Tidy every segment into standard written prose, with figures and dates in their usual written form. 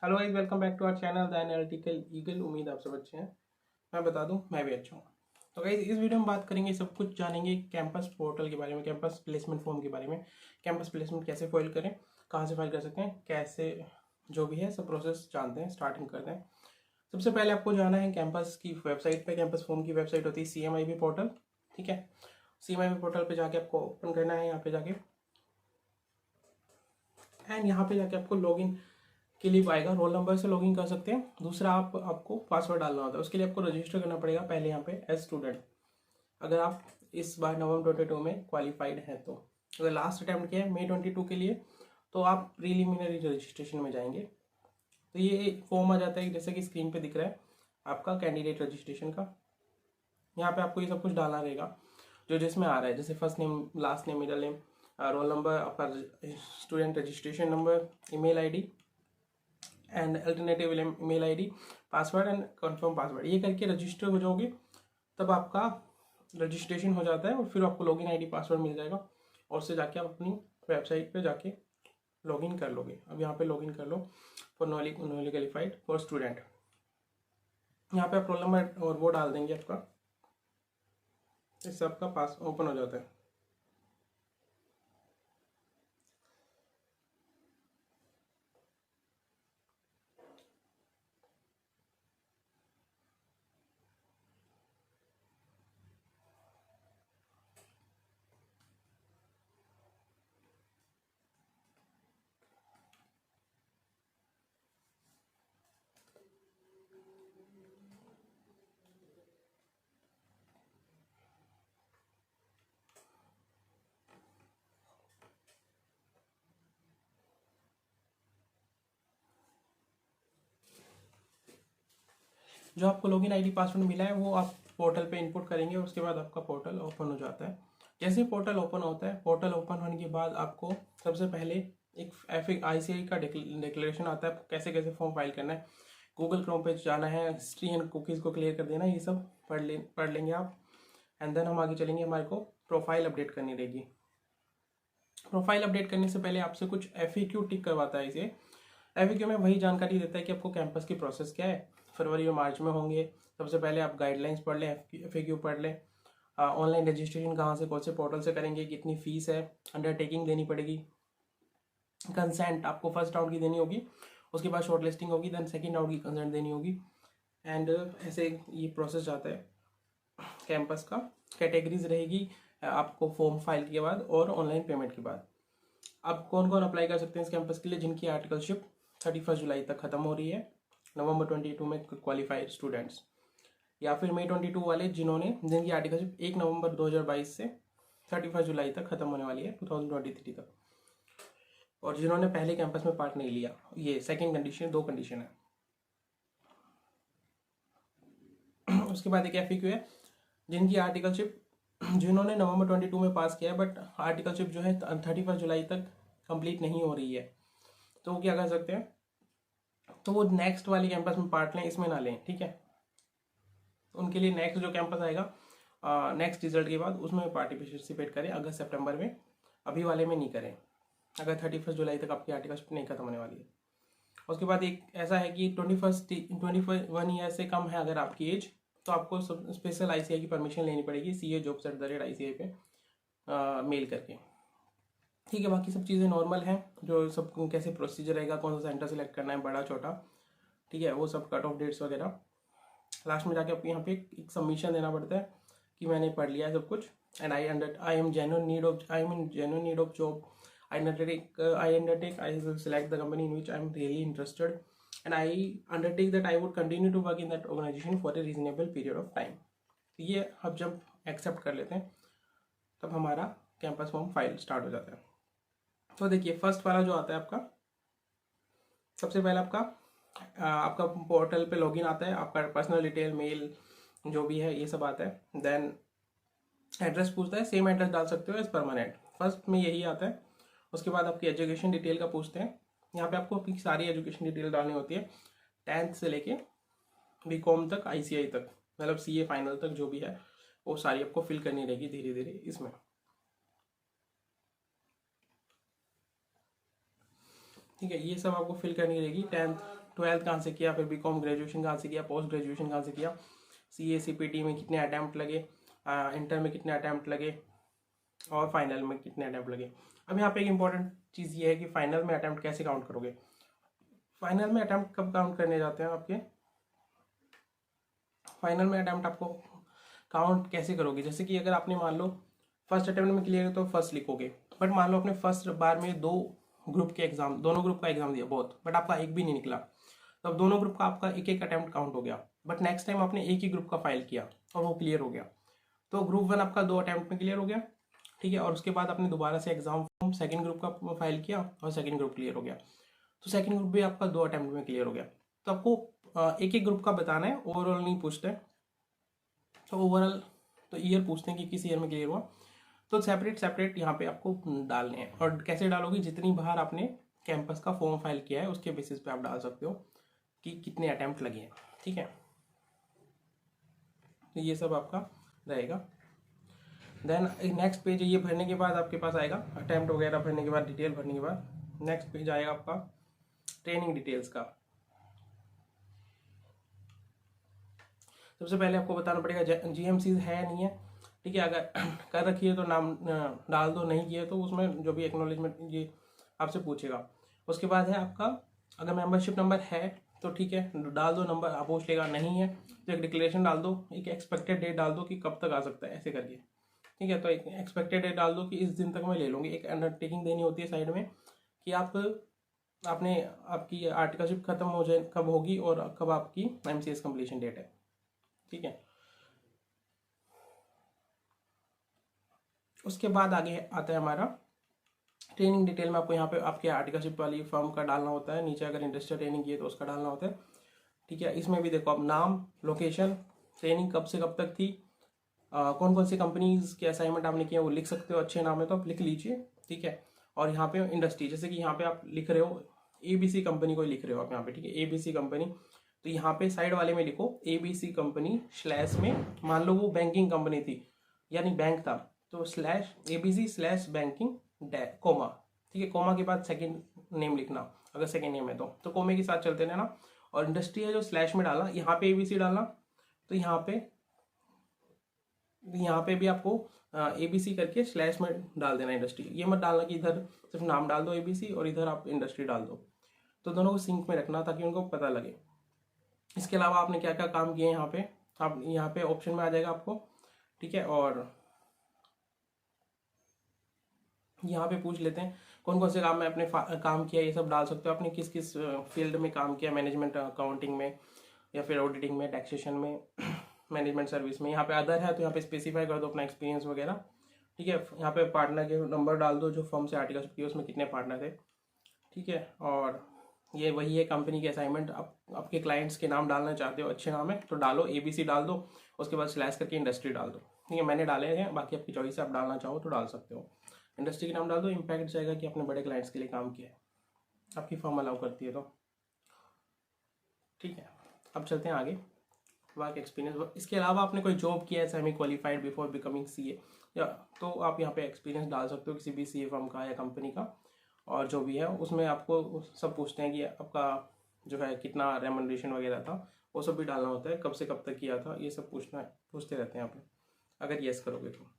Hello guys, welcome back to our channel the analytical eagle. उम्मीद आप सब अच्छे हैं। मैं बता दूं, मैं भी अच्छा हूं। तो गाइस, इस वीडियो में बात करेंगे, सब कुछ जानेंगे कैंपस पोर्टल के बारे में, कैंपस प्लेसमेंट फॉर्म के बारे में, कैंपस प्लेसमेंट कैसे फाइल करें, कहां से फाइल कर सकते हैं, कैसे जो भी है सब प्रोसेस जानते हैं। स्टार्टिंग करते हैं। सबसे पहले आपको जाना है कैंपस की वेबसाइट पे। कैंपस फॉर्म की वेबसाइट होती है CMIB पोर्टल। ठीक है, CMIB पोर्टल पे जाके आपको ओपन करना है। यहाँ पे जाके एंड यहाँ पे जाके आपको लॉगिन के लिए आएगा। रोल नंबर से लॉगिन कर सकते हैं। दूसरा, आपको पासवर्ड डालना होता है। उसके लिए आपको रजिस्टर करना पड़ेगा पहले यहाँ पे एज स्टूडेंट, अगर आप इस बार नवंबर 22 में क्वालिफाइड हैं तो। अगर लास्ट अटैम्प्ट किया है May 22 के लिए, तो आप प्रीलिमिनरी रजिस्ट्रेशन में जाएंगे। तो ये फॉर्म आ जाता है जैसे कि स्क्रीन पे दिख रहा है आपका कैंडिडेट रजिस्ट्रेशन का। यहाँ पे आपको ये सब कुछ डालना रहेगा जो जिसमें आ रहा है, जैसे first name, last name, middle name, roll number, आपका student registration number, email ID and alternative email ID, password and confirm password. ये करके रजिस्टर हो जाओगे, तब आपका रजिस्ट्रेशन हो जाता है और फिर आपको लॉगिन आईडी पासवर्ड मिल जाएगा और उससे जाके आप अपनी वेबसाइट पे जाके लॉगिन कर लोगे। अब यहाँ पे लॉगिन कर लो फॉर नॉली क्वालिफाइड फॉर स्टूडेंट। यहाँ पे आप रोल नंबर और वो डाल देंगे आपका, इससे आपका पास ओपन हो जाता है। जो आपको लॉगिन आईडी पासवर्ड मिला है वो आप पोर्टल पे इनपुट करेंगे। उसके बाद आपका पोर्टल ओपन हो जाता है। जैसे ही पोर्टल ओपन होता है, पोर्टल ओपन होने के बाद आपको सबसे पहले एक ICAI का डिक्लेरेशन आता है, कैसे कैसे फॉर्म फाइल करना है। गूगल क्रोम पे जाना है, हिस्ट्री एंड कुकीज़ को क्लियर कर देना, ये सब पढ़ लेंगे आप। एंड देन हम आगे चलेंगे। हमारे को प्रोफाइल अपडेट करनी रहेगी। प्रोफाइल अपडेट करने से पहले आपसे कुछ FAQ टिक करवाता है। इसे FAQ में वही जानकारी देता है कि आपको कैंपस की प्रोसेस क्या है, फरवरी और मार्च में होंगे। सबसे पहले आप गाइडलाइंस पढ़ लें, FAQ पढ़ लें। ऑनलाइन रजिस्ट्रेशन कहाँ से, कौन से पोर्टल से करेंगे, कितनी फीस है, अंडरटेकिंग देनी पड़ेगी, कंसेंट आपको फर्स्ट राउंड की देनी होगी, उसके बाद शॉर्ट लिस्टिंग होगी, देन सेकेंड राउंड की कंसेंट देनी होगी। एंड ऐसे ये प्रोसेस जाता है कैंपस का। कैटेगरीज रहेगी आपको फॉर्म फाइल के बाद और ऑनलाइन पेमेंट के बाद। अब कौन कौन अप्लाई कर सकते हैं इस कैंपस के लिए, जिनकी आर्टिकलशिप 31 जुलाई तक खत्म हो रही है, नवंबर 22 में क्वालिफाइड स्टूडेंट्स, या फिर May 22 वाले जिनकी आर्टिकलशिप 1 नवंबर 2022 से 31 जुलाई तक खत्म होने वाली है 2023 तक, और जिन्होंने पहले कैंपस में पार्ट नहीं लिया। ये सेकेंड कंडीशन, दो कंडीशन है। उसके बाद एक FAQ है, जिनकी आर्टिकलशिप, जिन्होंने नवंबर 22 में पास किया है बट आर्टिकलशिप जो है 31 जुलाई तक कंप्लीट नहीं हो रही है, तो वो क्या कर सकते हैं, तो वो नेक्स्ट वाली कैंपस में पार्ट लें, इसमें ना लें। ठीक है, उनके लिए नेक्स्ट जो कैंपस आएगा नेक्स्ट रिजल्ट के बाद, उसमें पार्टिसिपेट करें अगस्त सितंबर में, अभी वाले में नहीं करें अगर 31 जुलाई तक आपकी आर्टिकलशिप नहीं खत्म होने वाली है। उसके बाद एक ऐसा है कि 21 ईयर से कम है अगर आपकी एज, तो आपको स्पेशल ICAI की परमिशन लेनी पड़ेगी CA@jobs@ICAI पे मेल करके। ठीक है, बाकी सब चीज़ें नॉर्मल हैं, जो सब कैसे प्रोसीजर रहेगा, कौन सा सेंटर सेलेक्ट करना है, बड़ा छोटा, ठीक है, वो सब कट ऑफ डेट्स वगैरह। लास्ट में जाके आपको यहाँ पे एक सबमिशन देना पड़ता है कि मैंने पढ़ लिया है सब कुछ, and I am genuine need of job, I undertake, I will select the company in which I am really interested, and I undertake that I would continue to work in that organization for a reasonable period of time। तो ये अब जब accept कर लेते हैं, तब हमारा campus form file start हो जाता है। तो देखिए, फर्स्ट वाला जो आता है आपका, सबसे पहले आपका पोर्टल पे लॉगिन आता है, आपका पर्सनल डिटेल, मेल जो भी है ये सब आता है। देन एड्रेस पूछता है, सेम एड्रेस डाल सकते हो एज परमानेंट, फर्स्ट में यही आता है। उसके बाद आपकी एजुकेशन डिटेल का पूछते हैं। यहाँ पे आपको अपनी सारी एजुकेशन डिटेल डालनी होती है, 10th से लेके BCom तक, ICAI तक, मतलब CA फाइनल तक जो भी है वो सारी आपको फिल करनी रहेगी धीरे धीरे इसमें। ठीक है, ये सब आपको फिल करनी रहेगी 10th ट्वेल्थ कहाँ से किया, फिर बीकॉम ग्रेजुएशन कहाँ से किया, पोस्ट ग्रेजुएशन कहाँ से किया, CA CPT में कितने अटैम्प्ट लगे, इंटर में कितने अटैम्प्ट लगे और फाइनल में कितने अटैम्प्ट लगे। अब यहाँ पे एक इंपॉर्टेंट चीज़ ये है कि फाइनल में अटैम्प्ट कैसे काउंट करोगे। फाइनल में अटैम्प्ट कब काउंट करने जाते हैं आपके, फाइनल में अटैम्प्ट आपको काउंट कैसे करोगे, जैसे कि अगर आपने मान लो फर्स्ट अटैम्प्ट में क्लियर है तो फर्स्ट लिखोगे, बट मान लो आपने फर्स्ट बार में दोनों ग्रुप का एग्जाम दिया बहुत, बट आपका एक भी नहीं निकला, तो अब दोनों ग्रुप का आपका एक एक अटैम्प्ट काउंट हो गया, बट नेक्स्ट टाइम आपने एक ही ग्रुप का फाइल किया और वो क्लियर हो गया, तो ग्रुप 1 आपका 2 अटैम्प्ट में क्लियर हो गया, ठीक है। और उसके बाद आपने दोबारा से एग्जाम फॉर्म सेकंड ग्रुप का फाइल किया और सेकंड ग्रुप क्लियर हो गया, तो सेकंड ग्रुप भी आपका 2 अटैम्प्ट में क्लियर हो गया। तो आपको एक एक ग्रुप का बताना है, ओवरऑल नहीं पूछते, तो ओवरऑल तो ईयर पूछते हैं कि किस ईयर में क्लियर हुआ, तो सेपरेट यहाँ पे आपको डालने हैं। और कैसे डालोगे, जितनी बार आपने कैंपस का फॉर्म फाइल किया है उसके बेसिस पे आप डाल सकते हो कि कितने अटैम्प्ट लगे हैं, ठीक है। तो ये सब आपका रहेगा। देन नेक्स्ट पेज ये भरने के बाद आपके पास आएगा अटैम्प्ट वगैरह भरने के बाद, डिटेल भरने के बाद नेक्स्ट पेज आएगा आपका ट्रेनिंग डिटेल्स का। सबसे पहले आपको बताना पड़ेगा GMC है नहीं है, ठीक है। अगर कर रखी है तो नाम डाल दो, नहीं किया तो उसमें जो भी एक्नॉलेजमेंट ये आपसे पूछेगा। उसके बाद है आपका अगर मेंबरशिप नंबर है तो ठीक है डाल दो, नंबर आप पूछ लेगा, नहीं है तो एक डिक्लेरेशन डाल दो, एक एक्सपेक्टेड डेट डाल दो कि कब तक आ सकता है ऐसे करके, ठीक है। तो एक एक्सपेक्टेड डेट डाल दो कि इस दिन तक मैं ले लूँगी। एक अंडरटेकिंग देनी होती है साइड में कि आपकी आर्टिकलशिप खत्म हो जाए कब होगी और कब आपकी MCS कंप्लीशन डेट है, ठीक है। उसके बाद आगे आता है हमारा ट्रेनिंग डिटेल में। आपको यहाँ पे आपके आर्टिकलशिप वाली फर्म का डालना होता है, नीचे अगर इंडस्ट्रियल ट्रेनिंग की है तो उसका डालना होता है, ठीक है। इसमें भी देखो आप नाम, लोकेशन, ट्रेनिंग कब से कब तक थी, कौन कौन सी कंपनीज के असाइनमेंट आपने किए वो लिख सकते हो, अच्छे नाम है तो आप लिख लीजिए, ठीक है। और यहाँ पे इंडस्ट्री, जैसे कि यहाँ पे आप लिख रहे हो ABC कंपनी को लिख रहे हो आप यहाँ पे, ठीक है, ABC कंपनी, तो यहाँ पे साइड वाले में लिखो ABC कंपनी स्लैश में, मान लो वो बैंकिंग कंपनी थी यानी बैंक था तो स्लैश ABC बैंकिंग कोमा, ठीक है। कोमा के बाद सेकंड नेम लिखना, अगर सेकंड नेम है तो कोमे के साथ चलते रहना। और इंडस्ट्री है जो स्लैश में डालना, यहाँ पे ABC डालना, तो यहाँ पे भी आपको ABC करके स्लैश में डाल देना इंडस्ट्री। ये मत डालना कि इधर सिर्फ नाम डाल दो ABC और इधर आप इंडस्ट्री डाल दो, तो दोनों को सिंक में रखना ताकि उनको पता लगे। इसके अलावा आपने क्या क्या काम किए यहाँ पे, आप यहाँ पे ऑप्शन में आ जाएगा आपको, ठीक है। और यहाँ पे पूछ लेते हैं कौन कौन से काम में आपने काम किया, ये सब डाल सकते हो। आपने किस किस फील्ड में काम किया, मैनेजमेंट अकाउंटिंग में या फिर ऑडिटिंग में, टैक्सेशन में, मैनेजमेंट सर्विस में। यहाँ पे अदर है तो यहाँ पे स्पेसिफाई कर दो अपना एक्सपीरियंस वगैरह, ठीक है। यहाँ पे पार्टनर के नंबर डाल दो, जो फर्म से आर्टिकल किए उसमें कितने पार्टनर थे, ठीक है। और ये वही है कंपनी के असाइनमेंट, आप आपके क्लाइंट्स के नाम डालना चाहते हो, अच्छे नाम है तो डालो, ABC डाल दो, उसके बाद स्लैश करके इंडस्ट्री डाल दो, ठीक है। मैंने डाले हैं, बाकी आपकी चॉइस है, आप डालना चाहो तो डाल सकते हो। इंडस्ट्री के नाम डाल दो, इम्पैक्ट जाएगा कि आपने बड़े क्लाइंट्स के लिए काम किया है, आपकी फर्म अलाउ करती है तो, ठीक है। अब चलते हैं आगे, वर्क एक्सपीरियंस। इसके अलावा आपने कोई जॉब किया है semi qualified before becoming CA, या तो आप यहाँ पे एक्सपीरियंस डाल सकते हो किसी भी CA फर्म का या कंपनी का, और जो भी है उसमें आपको सब पूछते हैं कि आपका जो है कितना रेमनरेशन वगैरह था, वो सब भी डालना होता है, कब से कब तक किया था, ये सब पूछते रहते हैं आप अगर येस करोगे तो।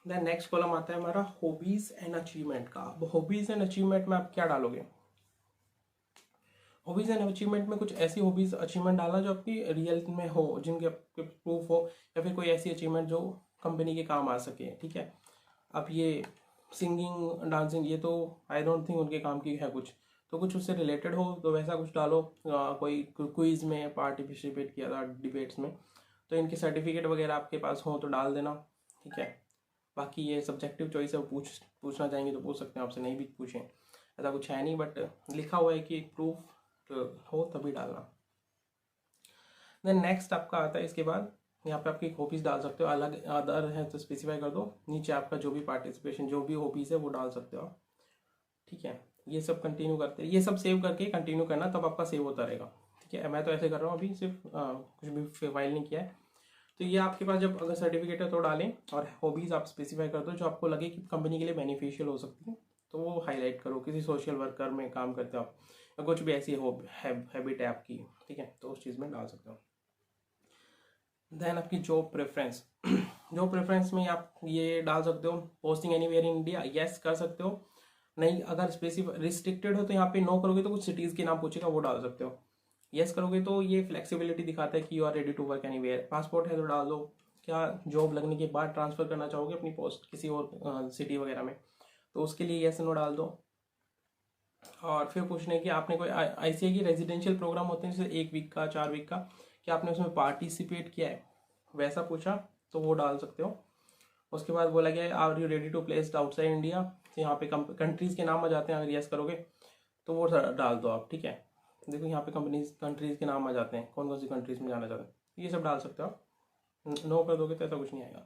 देन नेक्स्ट कॉलम आता है हमारा हॉबीज एंड अचीवमेंट का। अब हॉबीज एंड अचीवमेंट में आप क्या डालोगे, हॉबीज एंड अचीवमेंट में कुछ ऐसी हॉबीज अचीवमेंट डालना जो आपकी रियल में हो, जिनके आपके प्रूफ हो, या फिर कोई ऐसी अचीवमेंट जो कंपनी के काम आ सके, ठीक है। अब ये सिंगिंग, डांसिंग, ये तो आई डोंट थिंक उनके काम की है कुछ, तो कुछ उससे रिलेटेड हो तो वैसा कुछ डालो। कोई क्विज में पार्टिसिपेट किया था, डिबेट्स में, तो इनके सर्टिफिकेट वगैरह आपके पास हो तो डाल देना, ठीक है। बाकी ये सब्जेक्टिव चॉइस है, पूछना चाहेंगे तो पूछ सकते हैं आपसे, नहीं भी पूछें ऐसा कुछ है नहीं, बट लिखा हुआ है कि प्रूफ हो तभी डालना। देन नेक्स्ट आपका आता है, इसके बाद यहाँ पे आपकी हॉबीज डाल सकते हो, अलग अदर है तो स्पेसिफाई कर दो, नीचे आपका जो भी पार्टिसिपेशन, जो भी हॉबीज है वो डाल सकते हो, ठीक है। ये सब कंटिन्यू करते, ये सब सेव करके कंटिन्यू करना, तब आपका सेव होता रहेगा, ठीक है। मैं तो ऐसे कर रहा हूँ अभी, सिर्फ कुछ भी फाइल नहीं किया है, तो ये आपके पास जब अगर सर्टिफिकेट है तो डालें, और हॉबीज़ आप स्पेसिफाई कर दो जो आपको लगे कि कंपनी के लिए बेनिफिशियल हो सकती है, तो वो हाईलाइट करो। किसी सोशल वर्कर में काम करते हो आप, या कुछ भी ऐसी हैबिट है आपकी, ठीक है, तो उस चीज़ में डाल सकते हो। देन आपकी जॉब प्रेफरेंस जॉब प्रेफरेंस में आप ये डाल सकते हो, posting anywhere in India, yes कर सकते हो। नहीं, अगर स्पेसिफिक रिस्ट्रिक्टेड हो तो यहाँ पे नो करोगे तो कुछ सिटीज़ के नाम पूछेगा, वो डाल सकते हो। यस करोगे तो ये फ्लेक्सिबिलिटी दिखाता है कि you are ready to work anywhere. Passport है तो डाल दो, क्या जॉब लगने के बाद ट्रांसफ़र करना चाहोगे अपनी पोस्ट किसी और सिटी वगैरह में, तो उसके लिए यस नो डाल दो। और फिर पूछने कि आपने कोई ICAI की रेजिडेंशियल प्रोग्राम होते हैं जैसे 1 वीक का, 4 वीक का, कि आपने उसमें पार्टिसिपेट किया है, वैसा पूछा तो वो डाल सकते हो। उसके बाद बोला गया है are you ready to placed outside India, तो यहाँ पे कंट्रीज़ के नाम आ जाते हैं, अगर यस करोगे तो वो डाल दो आप, ठीक है। देखो यहाँ पे कंट्रीज़ के नाम आ जाते हैं, कौन कौन सी कंट्रीज़ में जाना चाहते हैं, ये सब डाल सकते हो आप। नो कर दोगे तो ऐसा कुछ नहीं आएगा,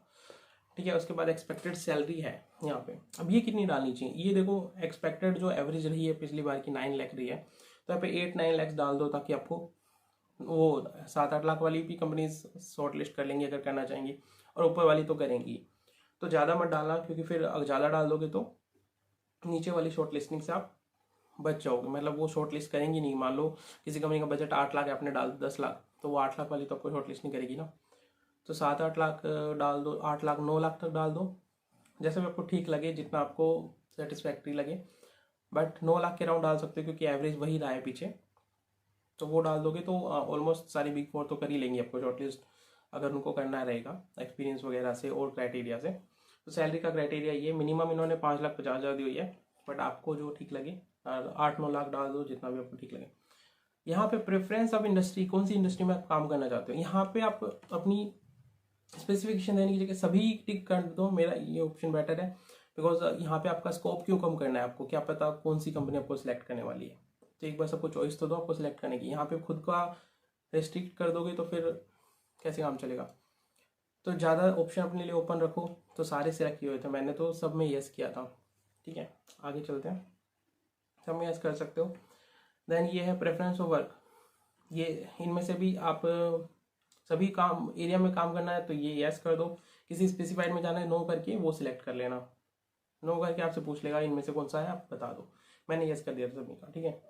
ठीक है। उसके बाद एक्सपेक्टेड सैलरी है यहाँ पे, अब ये कितनी डालनी चाहिए, ये देखो एक्सपेक्टेड जो एवरेज रही है पिछली बार की 9 लाख रही है, तो यहाँ पे 8-9 लाख डाल दो, ताकि आपको वो 7-8 लाख वाली भी कंपनीज शॉर्ट लिस्ट कर लेंगी अगर करना चाहेंगी, और ऊपर वाली तो करेंगी। तो ज़्यादा मत डालना, क्योंकि फिर अगर ज़्यादा डाल दोगे तो नीचे वाली शॉर्ट लिस्टिंग से आप बच जाओगे, मतलब वो शॉर्ट लिस्ट करेंगी नहीं। मान लो किसी कंपनी का बजट 8 लाख है, आपने डाल 10 लाख, तो वो 8 लाख वाली तो आपको शॉर्ट लिस्ट नहीं करेगी ना। तो 7-8 लाख डाल दो, 8 लाख 9 लाख तक डाल दो, जैसे भी आपको ठीक लगे, जितना आपको सेटिस्फैक्ट्री लगे। बट 9 लाख के राउंड डाल सकते हो, क्योंकि एवरेज वही रहा है पीछे, तो वो डाल दोगे तो ऑलमोस्ट सारी बिग 4 तो कर ही लेंगे आपको शॉर्टलिस्ट, अगर उनको करना रहेगा एक्सपीरियंस वगैरह से और क्राइटेरिया से। तो सैलरी का क्राइटेरिया ये मिनिमम इन्होंने 5,50,000 दी हुई है, बट आपको जो ठीक लगे 8-9 लाख डाल दो, जितना भी आपको ठीक लगे। यहाँ पे प्रेफरेंस ऑफ इंडस्ट्री, कौन सी इंडस्ट्री में आप काम करना चाहते हो, यहाँ पे आप अपनी स्पेसिफिकेशन देने की जगह सभी टिक कर दो, मेरा ये ऑप्शन बेटर है। बिकॉज यहाँ पे आपका स्कोप क्यों कम करना है, आपको क्या पता कौन सी कंपनी आपको सिलेक्ट करने वाली है, तो एक बार सबको चॉइस तो दो आपको सिलेक्ट करने की। यहाँ पे खुद का रेस्ट्रिक्ट कर दोगे तो फिर कैसे काम चलेगा। तो ज़्यादा ऑप्शन अपने लिए ओपन रखो। तो सारे सिलेक्ट किए हुए थे मैंने, तो सब में येस किया था, ठीक है। आगे चलते हैं, सब में येस कर सकते हो। देन ये है प्रेफरेंस ऑफ वर्क, ये इनमें से भी आप सभी काम एरिया में काम करना है तो ये यस कर दो। किसी स्पेसिफाइड में जाना है नो करके वो सिलेक्ट कर लेना, नो करके आपसे पूछ लेगा इनमें से कौन सा है आप बता दो। मैंने यस कर दिया था सभी का, ठीक है।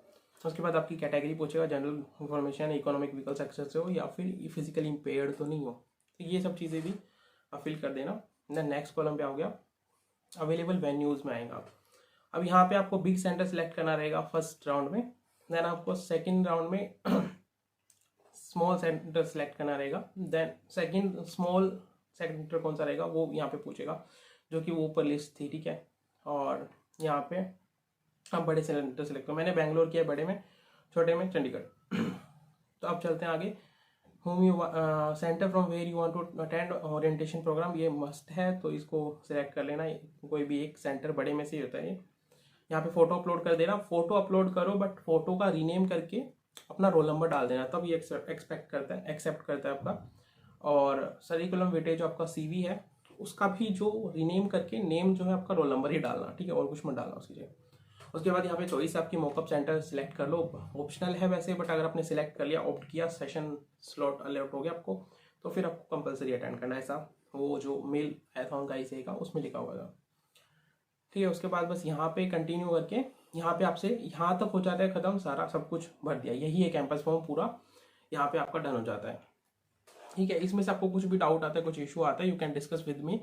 उसके बाद आपकी कैटेगरी पूछेगा, general information, economic vehicles access से हो या फिर फिजिकली इम्पेयर्ड तो नहीं हो, तो ये सब चीज़ें भी आप फिल कर देना। देन नेक्स्ट कॉलम पे आ गया अवेलेबल वेन्यूज़ में आएगा। अब यहाँ पे आपको बिग सेंटर सेलेक्ट करना रहेगा फर्स्ट राउंड में। देन आपको सेकेंड राउंड में स्मॉल सेंटर सेलेक्ट करना रहेगा। देन सेकंड स्मॉल सेंटर कौन सा रहेगा वो यहाँ पे पूछेगा, जो कि वो ऊपर लिस्ट थी, ठीक है। और यहाँ पे आप बड़े सेंटर सेलेक्ट करो, मैंने बेंगलोर किया बड़े में, छोटे में चंडीगढ़। तो अब चलते हैं आगे। Home you centre from where you want to attend orientation programme, ये मस्ट है तो इसको सिलेक्ट कर लेना। कोई भी एक सेंटर बड़े में से ही होता है ये। यहाँ पे फोटो अपलोड कर देना, फोटो अपलोड करो बट फोटो का रीनेम करके अपना रोल नंबर डाल देना, तब ये एक्सेप्ट करता है आपका। और करिकुलम वेटेज जो आपका CV है उसका भी जो रीनेम करके नेम जो है आपका रोल नंबर ही डालना, ठीक है, और कुछ मत डालना उसकी जगह। उसके बाद यहाँ पे चॉइस आपकी मॉकअप सेंटर सिलेक्ट कर लो, ऑप्शनल है वैसे, बट अगर आपने सिलेक्ट कर लिया, ऑप्ट किया, सेशन स्लॉट अलॉट हो गया आपको, तो फिर आपको कंपलसरी अटेंड करना है, ऐसा वो जो मेल ऐथॉन का ICAI का उसमें लिखा हुआ था, ठीक है। उसके बाद बस यहाँ पे कंटिन्यू करके यहाँ पे आपसे यहाँ तक हो जाता है खत्म, सारा सब कुछ भर दिया, यही है कैंपस फॉर्म पूरा, यहाँ पे आपका डन हो जाता है, ठीक है। इसमें से आपको कुछ भी डाउट आता है, कुछ इशू आता है, you can discuss with me.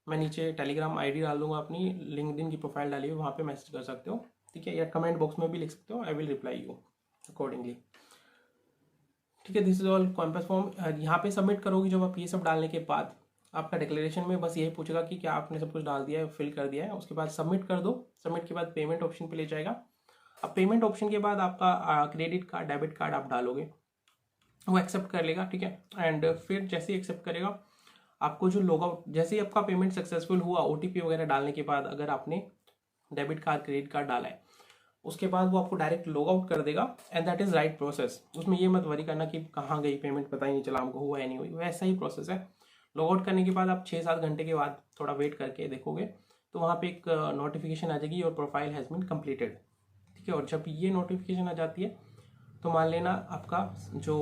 मैं नीचे टेलीग्राम ID डाल दूंगा, अपनी लिंक्डइन की प्रोफाइल डाली हुई, वहाँ पे मैसेज कर सकते हो, ठीक है, या कमेंट बॉक्स में भी लिख सकते हो, I will reply you accordingly, ठीक है। This is all campus form. यहाँ पे सबमिट करोगे जब आप ये सब डालने के बाद, आपका डिक्लेरेशन में बस यही पूछेगा कि क्या आपने सब कुछ डाल दिया है, फिल कर दिया है। उसके बाद सबमिट कर दो, सबमिट के बाद पेमेंट ऑप्शन पे ले जाएगा। अब पेमेंट ऑप्शन के बाद आपका क्रेडिट कार्ड, डेबिट कार्ड आप डालोगे, वो एक्सेप्ट कर लेगा, ठीक है। एंड फिर जैसे ही एक्सेप्ट करेगा, आपको जो लॉगआउट, जैसे ही आपका पेमेंट सक्सेसफुल हुआ, OTP वगैरह डालने के बाद, अगर आपने डेबिट कार्ड क्रेडिट कार्ड डाला है, उसके बाद वो आपको डायरेक्ट लॉग आउट कर देगा, and that is right process. उसमें ये मत वरी करना कि कहाँ गई पेमेंट, पता ही नहीं चला हमको, हुआ या नहीं हुई, वैसा ही प्रोसेस है। लॉग आउट करने के बाद आप 6-7 घंटे के बाद थोड़ा वेट करके देखोगे तो वहाँ पे एक नोटिफिकेशन आ जाएगी, और प्रोफाइल हैज़ बीन कंप्लीटेड, ठीक है। और जब ये नोटिफिकेशन आ जाती है तो मान लेना आपका जो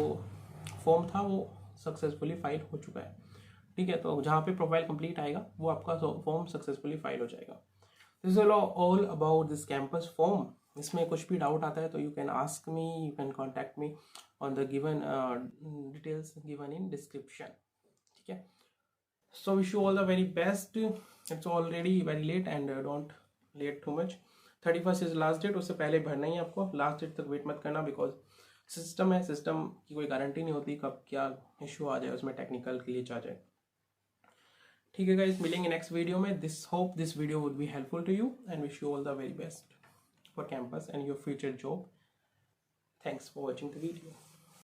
फॉर्म था वो सक्सेसफुली फाइल हो चुका है। ठीक है, तो जहाँ पे प्रोफाइल कंप्लीट आएगा वो आपका फॉर्म सक्सेसफुली फाइल हो जाएगा। This is all about this campus form. इसमें कुछ भी डाउट आता है तो you can ask me, you can contact me on the given details given in description. ठीक है, so wish you all the very best. It's already very late and don't late too much. 31st is last date, उससे पहले भरना ही आपको, last date तक wait मत करना, because system है, सिस्टम की कोई गारंटी नहीं होती कब क्या इशू आ जाए, उसमें टेक्निकल ग्लिच आ जाए। ठीक है गाइस, मिलेंगे नेक्स्ट वीडियो में। This hope this video would be helpful to you and wish you all the very best for campus and your future job. Thanks for watching the video.